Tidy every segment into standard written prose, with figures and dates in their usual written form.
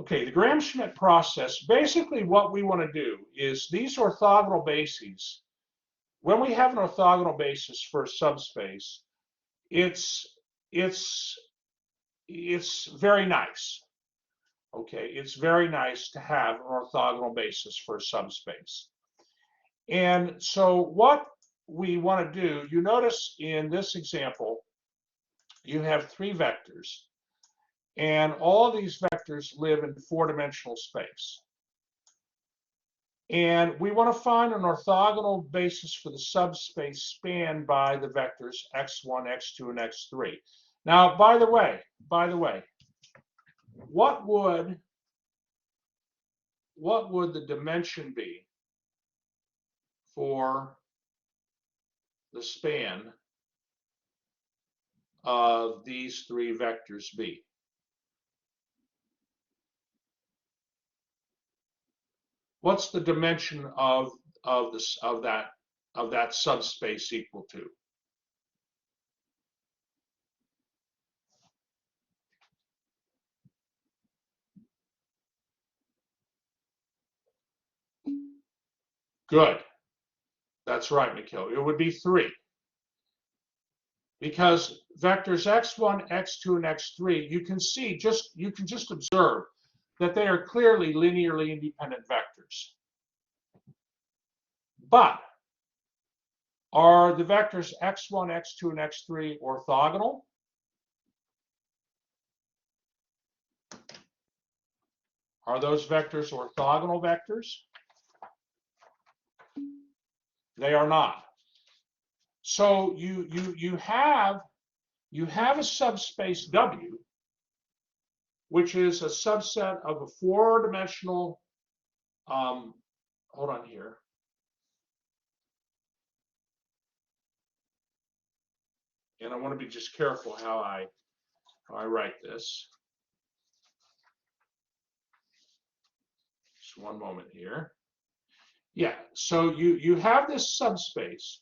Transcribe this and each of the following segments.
Okay, the Gram-Schmidt process, basically what we want to do is these orthogonal bases, when we have an orthogonal basis for a subspace, it's very nice. Okay, it's very nice to have an orthogonal basis for a subspace. And so what we want to do, you notice in this example, you have three vectors, and all of these vectors live in four-dimensional space. And we want to find an orthogonal basis for the subspace spanned by the vectors x1, x2, and x3. Now, by the way, what would the dimension be for the span of these three vectors be? What's the dimension of that subspace equal to? Good. That's right, Mikhail. It would be 3. Because vectors x1, x2, and x3, you can just observe that they are clearly linearly independent vectors. But are the vectors x1, x2, and x3 orthogonal? Are those vectors orthogonal vectors? They are not. So you have a subspace W, which is a subset of a four-dimensional. Hold on here. And I want to be just careful how I write this. Just one moment here. Yeah, so you have this subspace.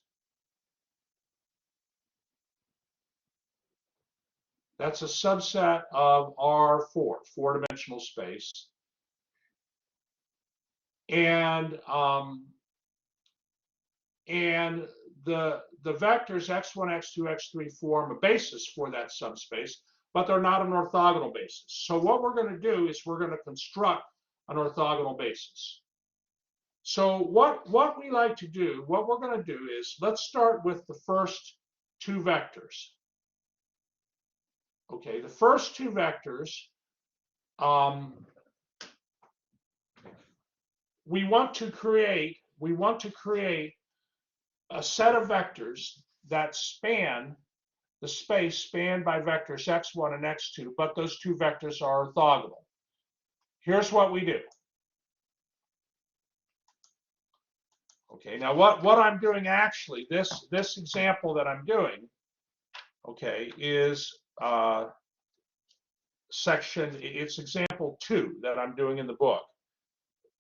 That's a subset of R4, four-dimensional space. And the vectors x1, x2, x3 form a basis for that subspace, but they're not an orthogonal basis. So what we're going to do is we're going to construct an orthogonal basis. So what we like to do, what we're going to do is let's start with the first two vectors. Okay, the first two vectors, we want to create a set of vectors that span the space spanned by vectors x1 and x2, but those two vectors are orthogonal. Here's what we do. Okay, now what I'm doing actually, this example that I'm doing, okay, is it's example 2 that I'm doing in the book.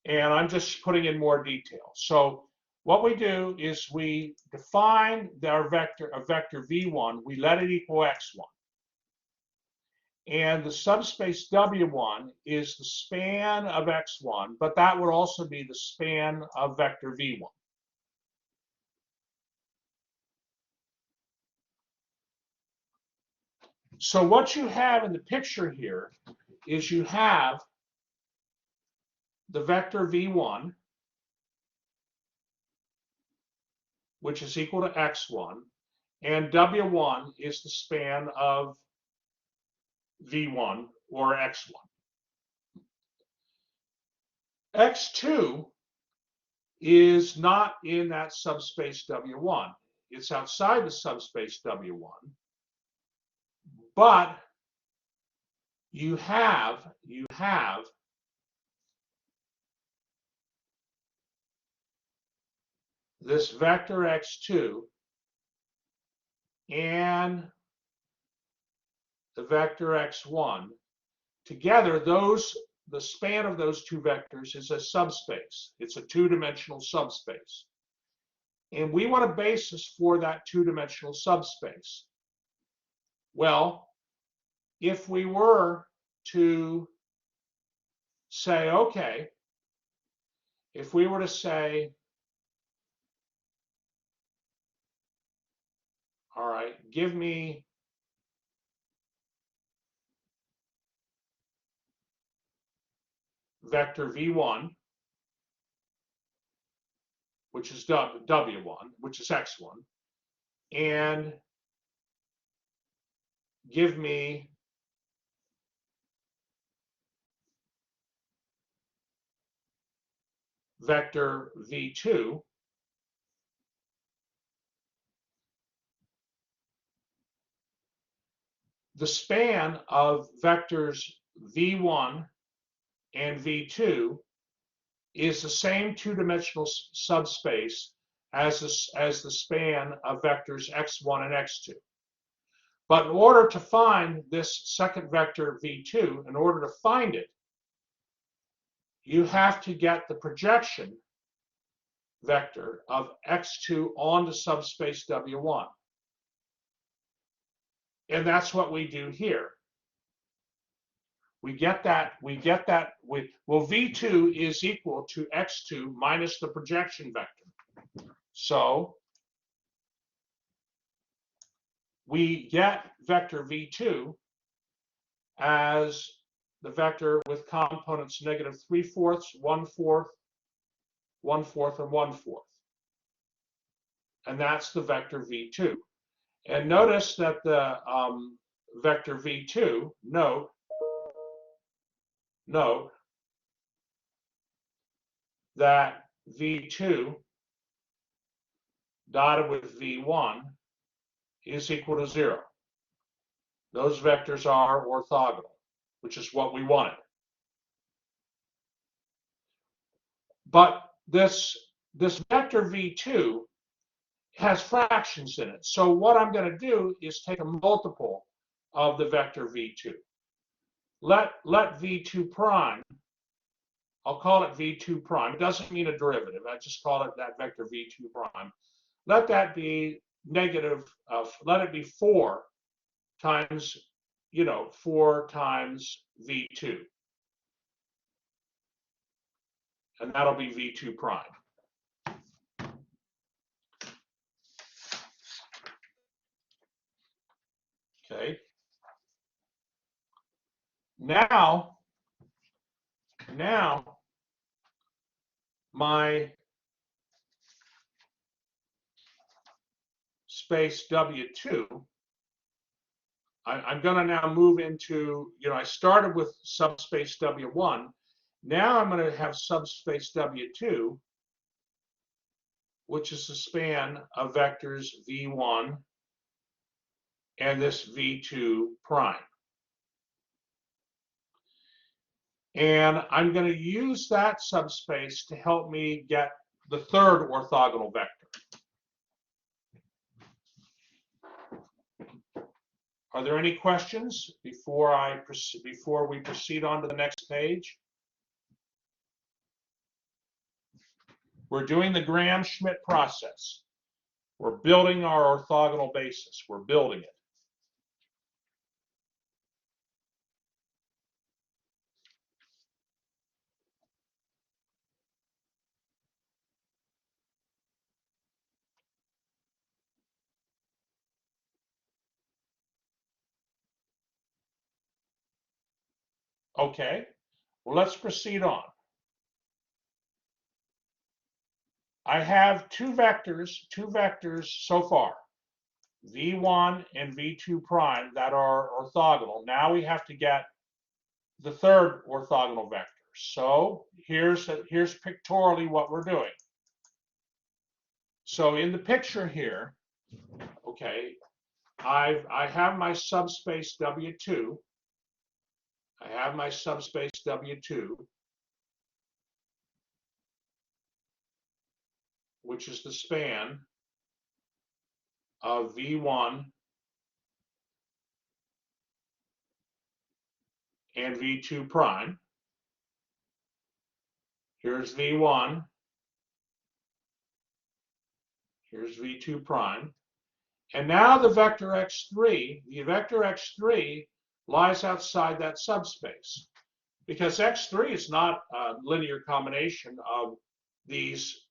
And I'm just putting in more detail. So what we do is we define a vector v1, we let it equal x1. And the subspace w1 is the span of x1, but that would also be the span of vector v1. So what you have in the picture here is you have the vector v1, which is equal to x1, and w1 is the span of v1 or x1. x2 is not in that subspace w1. It's outside the subspace w1. But you have this vector x2 and the vector x1 together. The span of those two vectors is a subspace. It's a two-dimensional subspace, and we want a basis for that two-dimensional subspace. Well, if we were to say, okay, if we were to say, all right, give me vector v1, which is w1, which is x1, and give me vector v2, the span of vectors v1 and v2 is the same two-dimensional subspace as the span of vectors x1 and x2. But in order to find this second vector v2, in order to find it, you have to get the projection vector of x2 onto subspace w1. And that's what we do here. We get that, well, v2 is equal to x2 minus the projection vector. So we get vector v2 as the vector with components -3/4, 1/4, 1/4, and 1/4. And that's the vector v2. And notice that the vector v2, note that v2 dotted with v1 is equal to 0. Those vectors are orthogonal, which is what we wanted. But this vector v2 has fractions in it. So what I'm going to do is take a multiple of the vector v2. Let v2 prime, I'll call it v2 prime. It doesn't mean a derivative. I just call it that vector v2 prime. Let that be negative, let it be 4 times, 4 times v2. And that'll be v2 prime. Okay. Now my space W2, I'm going to now move into, I started with subspace W1. Now I'm going to have subspace W2, which is the span of vectors V1 and this V2 prime. And I'm going to use that subspace to help me get the third orthogonal vector. Are there any questions before we proceed on to the next page? We're doing the Graham-Schmidt process. We're building our orthogonal basis. We're building it. Okay, well, let's proceed on. I have two vectors so far, V1 and V2 prime, that are orthogonal. Now we have to get the third orthogonal vector. So here's pictorially what we're doing. So in the picture here, okay, I have my subspace W2. I have my subspace W2, which is the span of V1 and V2 prime. Here's V1. Here's V2 prime. And now the vector x3 lies outside that subspace because X3 is not a linear combination of these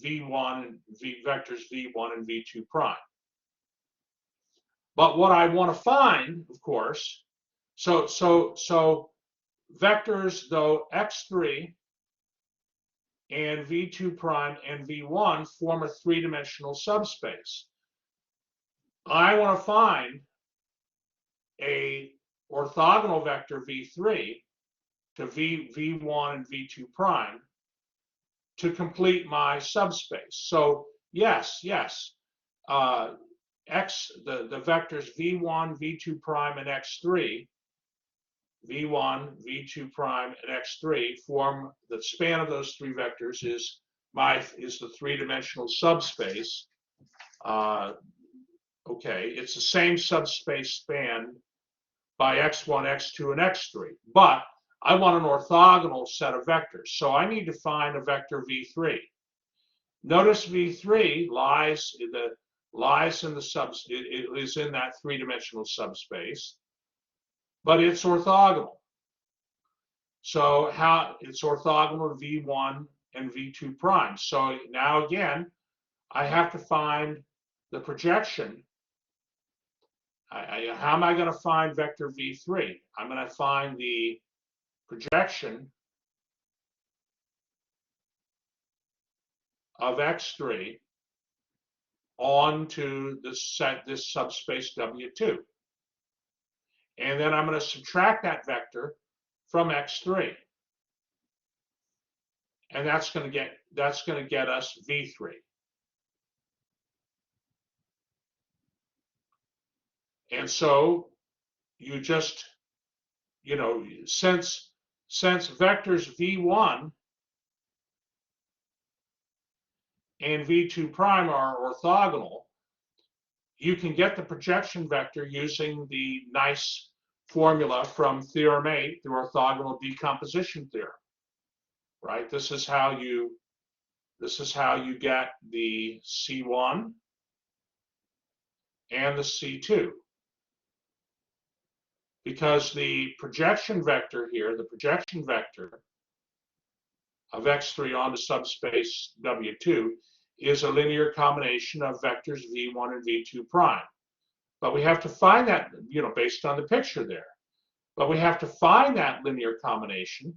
V1 and vectors V1 and V2 prime. But what I want to find, of course, so vectors though X3 and V2 prime and V1 form a three-dimensional subspace. I want to find a orthogonal vector V3 to V1 and V2 prime to complete my subspace. So yes, the vectors V1, V2 prime, and X3, V1, V2 prime, and X3 form the span of those three vectors is the three-dimensional subspace. Okay, it's the same subspace spanned by X1, X2, and X3, but I want an orthogonal set of vectors. So I need to find a vector V3. Notice V3 lies in the it is in that three-dimensional subspace, but it's orthogonal. So how it's orthogonal to V1 and V2 prime. So now again, I have to find the projection. How am I going to find vector V3? I'm going to find the projection of X3 onto this subspace W2. And then I'm going to subtract that vector from X3. And that's going to get us V3. And so you just, since vectors V1 and V2 prime are orthogonal, you can get the projection vector using the nice formula from theorem 8, the orthogonal decomposition theorem. Right? This is how you get the C1 and the C2. Because the projection vector here, the projection vector of X3 onto subspace W2 is a linear combination of vectors V1 and V2 prime. But we have to find that, based on the picture there. But we have to find that linear combination,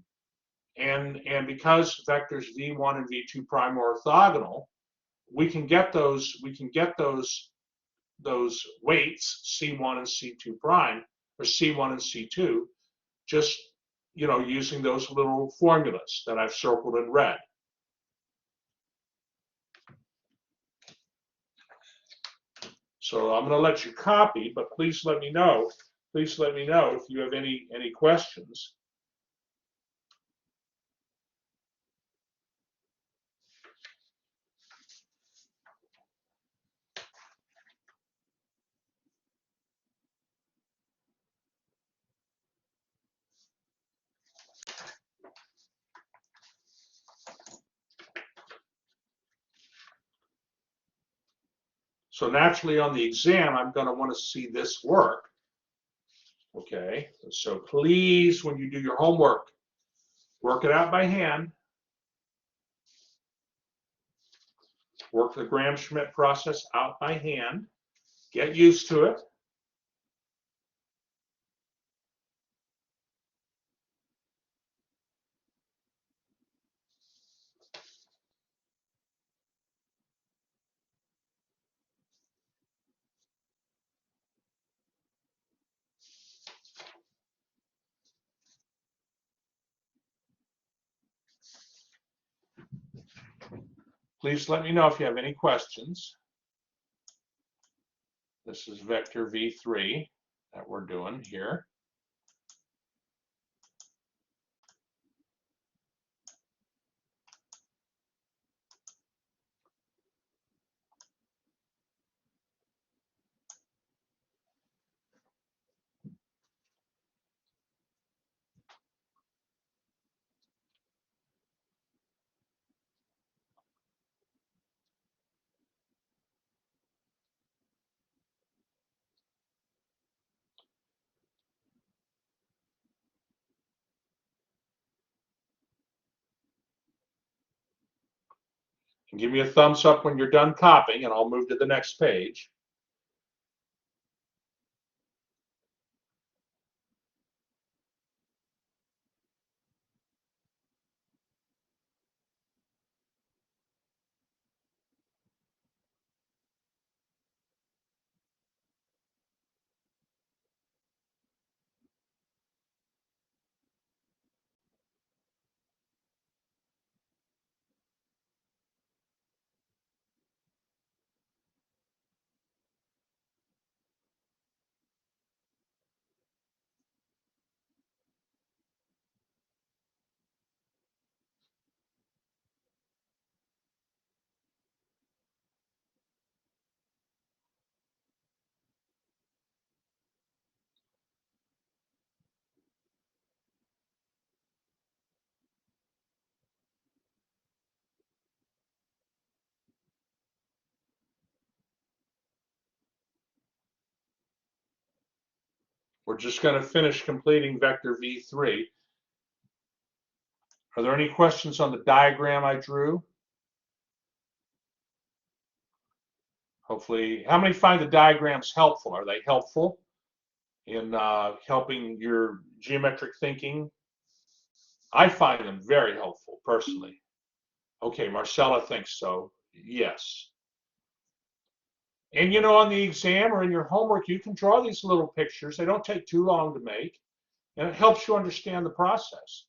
and because vectors V1 and V2 prime are orthogonal, we can get those weights C1 and C2 prime, or C1 and C2, just using those little formulas that I've circled in red. So I'm going to let you copy, but please let me know. Please let me know if you have any questions. So naturally on the exam, I'm going to want to see this work. Okay, so please, when you do your homework, work it out by hand. Work the Gram-Schmidt process out by hand. Get used to it. Please let me know if you have any questions. This is vector V3 that we're doing here. And give me a thumbs up when you're done copying, and I'll move to the next page. We're just going to finish completing vector v3. Are there any questions on the diagram I drew? Hopefully, how many find the diagrams helpful? Are they helpful in helping your geometric thinking? I find them very helpful personally. Okay, Marcella thinks so. Yes. And you know, on the exam or in your homework, you can draw these little pictures. They don't take too long to make, and it helps you understand the process.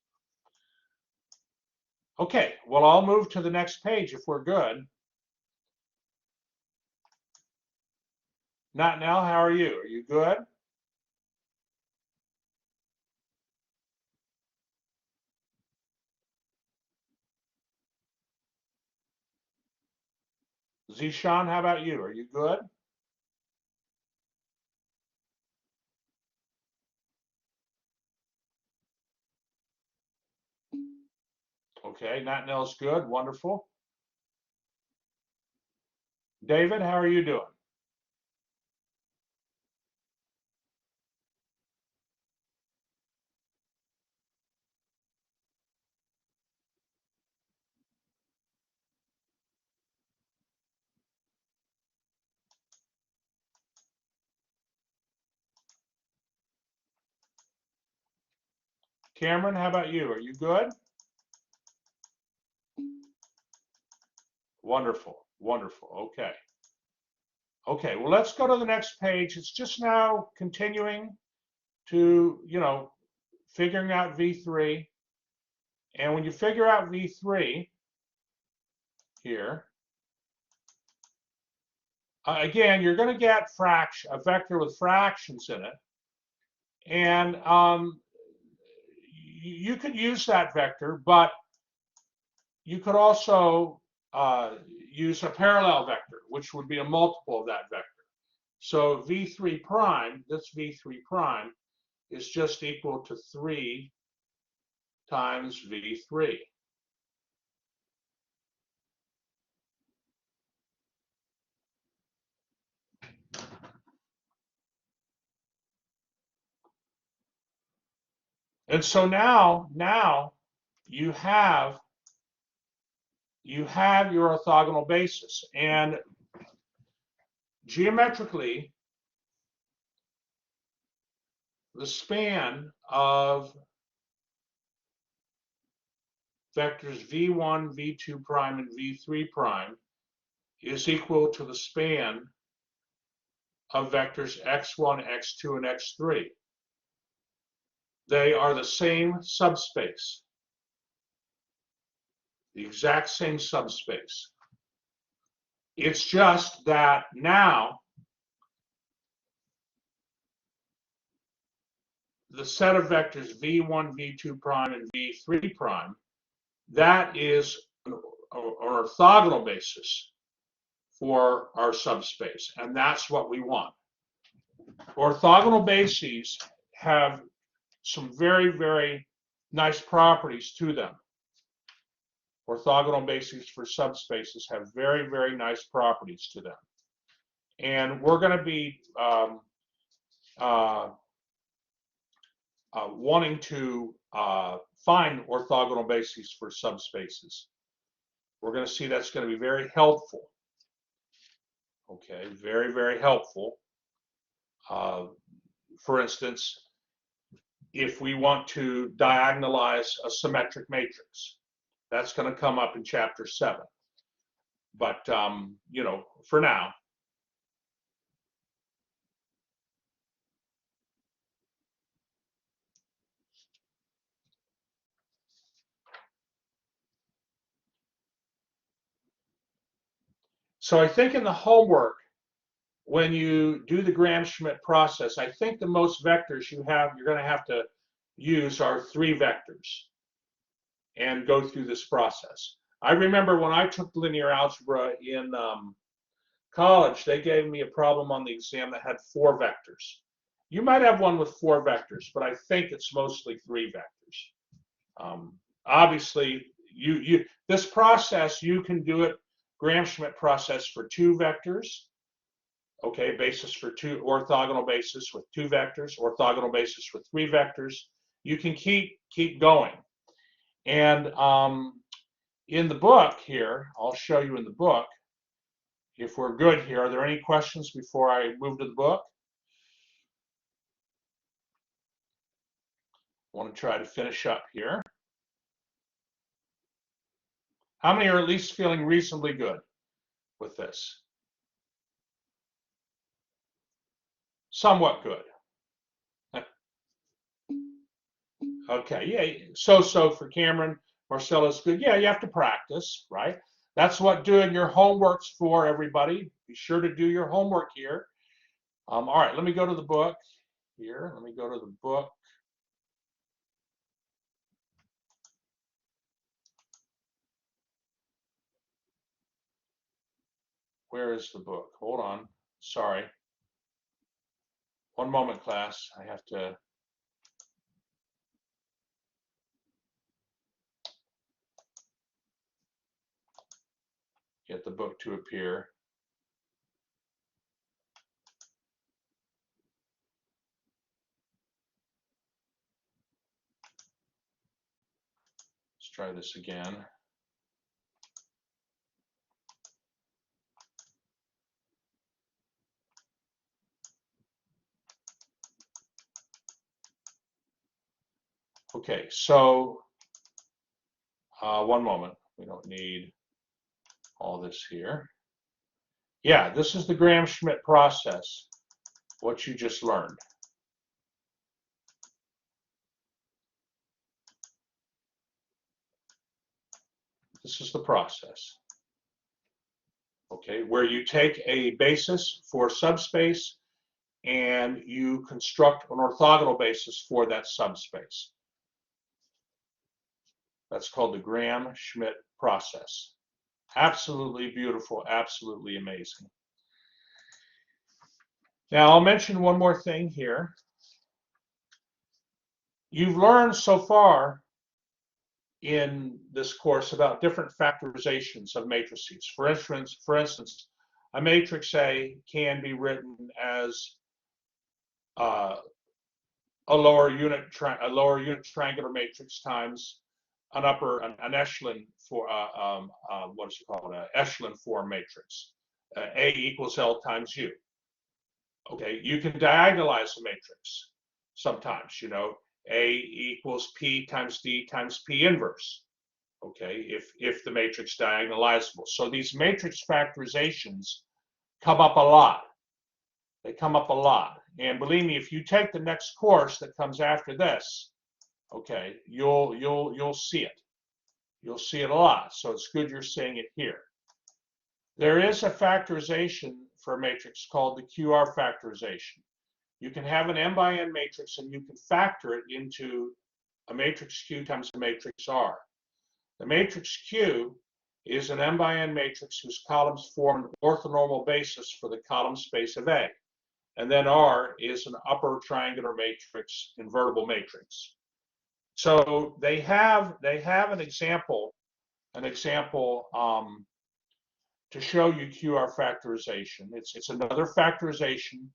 Okay, well, I'll move to the next page if we're good. Not now, how are you? Are you good? Zishan, how about you? Are you good? Okay, Natnell's good, wonderful. David, how are you doing? Cameron, how about you? Are you good? Wonderful, wonderful, okay. Okay, well, let's go to the next page. It's just now continuing to, figuring out V3. And when you figure out V3 here, again, you're going to get a vector with fractions in it. And you could use that vector, but you could also use a parallel vector, which would be a multiple of that vector. So V3 prime, this V3 prime, is just equal to 3 times V3. And so now you have your orthogonal basis. And geometrically, the span of vectors v1, v2 prime, and v3 prime is equal to the span of vectors x1, x2, and x3. They are the same subspace, the exact same subspace. It's just that now the set of vectors v1, v2 prime, and v3 prime, that is an orthogonal basis for our subspace, and that's what we want. Orthogonal bases have some very, very nice properties to them. Orthogonal bases for subspaces have very, very nice properties to them. And we're going to be wanting to find orthogonal bases for subspaces. we're going to see that's going to be very helpful. Okay, very, very helpful. For instance, if we want to diagonalize a symmetric matrix, that's going to come up in chapter 7. But, you know, for now. So I think in the homework, when you do the Gram-Schmidt process, I think the most vectors you're going to have to use are 3 vectors and go through this process. I remember when I took linear algebra in college, they gave me a problem on the exam that had 4 vectors. You might have one with 4 vectors, but I think it's mostly 3 vectors. Obviously, this process, you can do it, Gram-Schmidt process, for 2 vectors. Okay, basis for 2, orthogonal basis with 2 vectors, orthogonal basis with 3 vectors. You can keep going. And in the book here, I'll show you in the book, if we're good here. Are there any questions before I move to the book? I want to try to finish up here. How many are at least feeling reasonably good with this? Somewhat good. Okay, yeah, so for Cameron, Marcella's good. Yeah, you have to practice, right? That's what doing your homework's for, everybody. Be sure to do your homework here. All right, let me go to the book here. Let me go to the book. Where is the book? Hold on. Sorry. One moment, class. I have to. Get the book to appear. Let's try this again. Okay, so one moment. We don't need all this here. Yeah, this is the Gram-Schmidt process, what you just learned. This is the process. Okay, where you take a basis for subspace and you construct an orthogonal basis for that subspace. That's called the Gram-Schmidt process. Absolutely beautiful, absolutely amazing. Now, I'll mention one more thing here. You've learned so far in this course about different factorizations of matrices. For instance, a matrix A can be written as a lower unit triangular matrix times an echelon for what is it called, an echelon form matrix. A equals L times U. Okay, you can diagonalize a matrix sometimes, you know, A equals P times D times P inverse. Okay, if the matrix diagonalizable. So these matrix factorizations come up a lot. They come up a lot. And believe me, if you take the next course that comes after this, okay, you'll see it. You'll see it a lot. So it's good you're seeing it here. There is a factorization for a matrix called the QR factorization. You can have an m by n matrix and you can factor it into a matrix Q times a matrix R. The matrix Q is an m by n matrix whose columns form an orthonormal basis for the column space of A. And then R is an upper triangular matrix, invertible matrix. So they have an example to show you QR factorization. It's another factorization,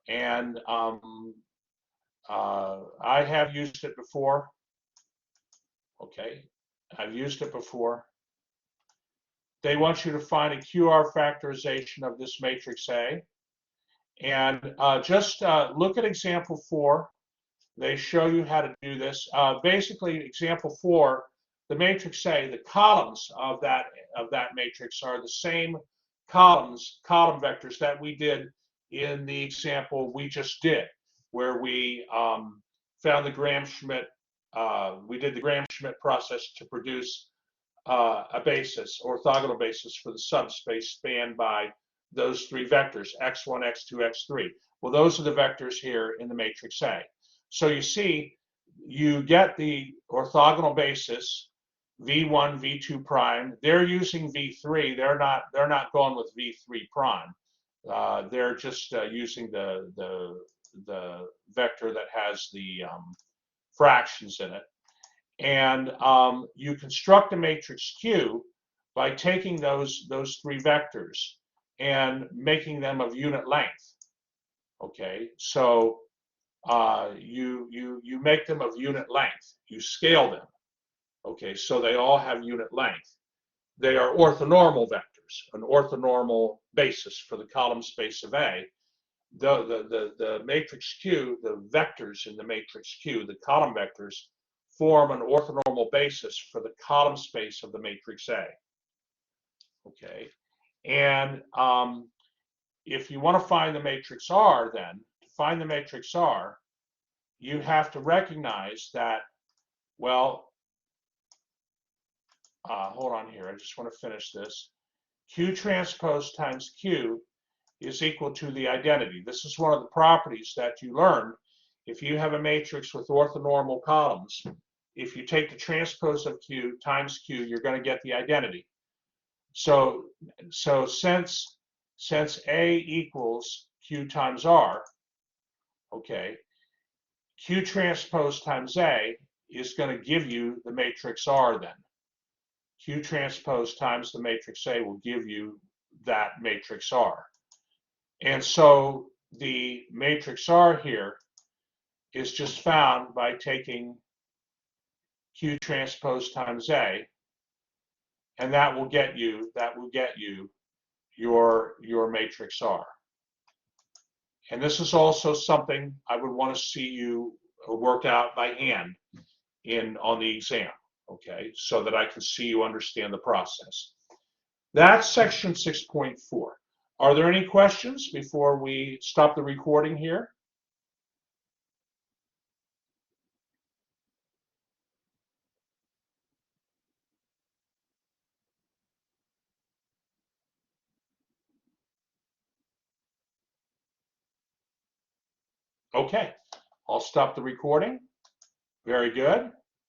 and I have used it before. Okay, I've used it before. they want you to find a QR factorization of this matrix A. And just look at example 4. They show you how to do this. Basically, example 4, the matrix A, the columns of that matrix are the same column vectors that we did in the example we just did, where we found the Gram-Schmidt. We did the Gram-Schmidt process to produce a basis, orthogonal basis for the subspace spanned by those 3 vectors, x1, x2, x3. Well, those are the vectors here in the matrix A. So you see, you get the orthogonal basis, v1, v2 prime. They're using v3. They're not going with v3 prime. They're just using the vector that has the fractions in it. And you construct a matrix Q by taking those 3 vectors and making them of unit length. Okay, so you make them of unit length. You scale them. Okay, so they all have unit length. They are orthonormal vectors, an orthonormal basis for the column space of A. The matrix Q, the vectors in the matrix Q, the column vectors, form an orthonormal basis for the column space of the matrix A. Okay, and if you want to find the matrix R, then to find the matrix R, you have to recognize that, well, hold on here, I just want to finish this. Q transpose times Q is equal to the identity. This is one of the properties that you learn. If you have a matrix with orthonormal columns, if you take the transpose of Q times Q, you're going to get the identity. So since A equals Q times R, okay, Q transpose times A is going to give you the matrix R then. Q transpose times the matrix A will give you that matrix R. And so the matrix R here is just found by taking Q transpose times A, and that will get you your matrix R. And this is also something I would want to see you work out by hand on the exam, okay, so that I can see you understand the process. That's section 6.4. Are there any questions before we stop the recording here? Okay, I'll stop the recording. Very good.